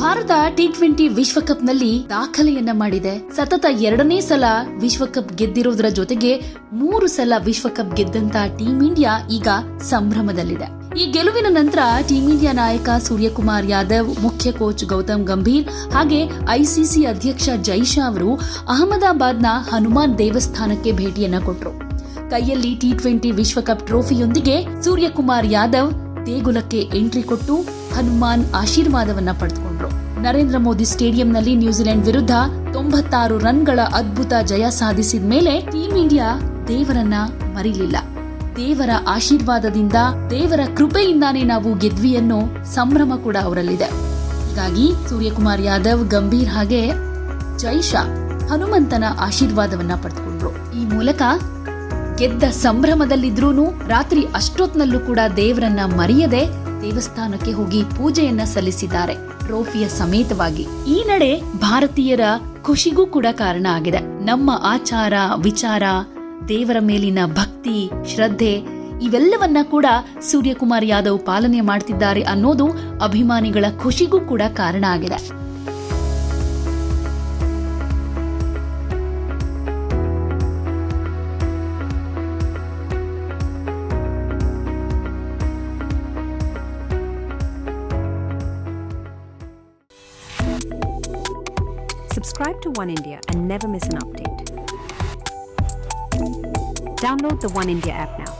Bharat T20 ವಿಶ್ವಕಪ್ನಲ್ಲಿ ದಾಖಲೆಯನ್ನ ಮಾಡಿದೆ. ಸತತ 2ನೇ ಸಲ ವಿಶ್ವಕಪ್ ಗೆದ್ದಿರೋದರ ಜೊತೆಗೆ 3 ಸಲ ವಿಶ್ವಕಪ್ ಗೆದ್ದಂತ ಟೀಂ ಇಂಡಿಯಾ ಈಗ ಸಂಭ್ರಮದಲ್ಲಿದೆ. ಈ ಗೆಲುವಿನ ನಂತರ ಟೀಂ ಇಂಡಿಯಾ ನಾಯಕ ಸೂರ್ಯಕುಮಾರ್ ಯಾದವ್, ಮುಖ್ಯ ಕೋಚ್ ಗೌತಮ್ ಗಂಭೀರ್ ಹಾಗೆ ಐಸಿಸಿ ಅಧ್ಯಕ್ಷ ಜೈಶಾ ಅವರು ಅಹಮದಾಬಾದ್ನ ಹನುಮಾನ್ ದೇವಸ್ಥಾನಕ್ಕೆ ಭೇಟಿಯನ್ನ ಕೊಟ್ಟರು. ಕೈಯಲ್ಲಿ ಟಿ20 ವಿಶ್ವಕಪ್ ಟ್ರೋಫಿಯೊಂದಿಗೆ ಸೂರ್ಯಕುಮಾರ್ ಯಾದವ್ ದೇಗುಲಕ್ಕೆ ಎಂಟ್ರಿ ಕೊಟ್ಟು ಹನುಮಾನ್ ಆಶೀರ್ವಾದವನ್ನ ಪಡೆದುಕೊಂಡ್ರು. ನರೇಂದ್ರ ಮೋದಿ ಸ್ಟೇಡಿಯಂನಲ್ಲಿ ನ್ಯೂಜಿಲೆಂಡ್ ವಿರುದ್ಧ 96 ರನ್ಗಳ ಅದ್ಭುತ ಜಯ ಸಾಧಿಸಿದ ಮೇಲೆ ಟೀಂ ಇಂಡಿಯಾ ದೇವರನ್ನ ಮರಿಲಿಲ್ಲ. ದೇವರ ಆಶೀರ್ವಾದದಿಂದ, ದೇವರ ಕೃಪೆಯಿಂದಾನೇ ನಾವು ಗೆದ್ವಿ ಅನ್ನೋ ಸಂಭ್ರಮ ಕೂಡ ಅವರಲ್ಲಿದೆ. ಹೀಗಾಗಿ ಸೂರ್ಯಕುಮಾರ್ ಯಾದವ್, ಗಂಭೀರ್ ಹಾಗೆ ಜೈಶಾ ಹನುಮಂತನ ಆಶೀರ್ವಾದವನ್ನ ಪಡೆದುಕೊಂಡ್ರು. ಈ ಮೂಲಕ ಗೆದ್ದ ಸಂಭ್ರಮದಲ್ಲಿದ್ರೂನು ರಾತ್ರಿ ಅಷ್ಟೊತ್ನಲ್ಲೂ ಕೂಡ ದೇವರನ್ನ ಮರೆಯದೆ ದೇವಸ್ಥಾನಕ್ಕೆ ಹೋಗಿ ಪೂಜೆಯನ್ನ ಸಲ್ಲಿಸಿದ್ದಾರೆ, ಟ್ರೋಫಿಯ ಸಮೇತವಾಗಿ. ಈ ನಡೆ ಭಾರತೀಯರ ಖುಷಿಗೂ ಕೂಡ ಕಾರಣ ಆಗಿದೆ. ನಮ್ಮ ಆಚಾರ ವಿಚಾರ, ದೇವರ ಮೇಲಿನ ಭಕ್ತಿ, ಶ್ರದ್ಧೆ ಇವೆಲ್ಲವನ್ನ ಕೂಡ ಸೂರ್ಯಕುಮಾರ್ ಯಾದವ್ ಪಾಲನೆ ಮಾಡ್ತಿದ್ದಾರೆ ಅನ್ನೋದು ಅಭಿಮಾನಿಗಳ ಖುಷಿಗೂ ಕೂಡ ಕಾರಣ ಆಗಿದೆ. Subscribe to One India and never miss an update. Download the One India app now.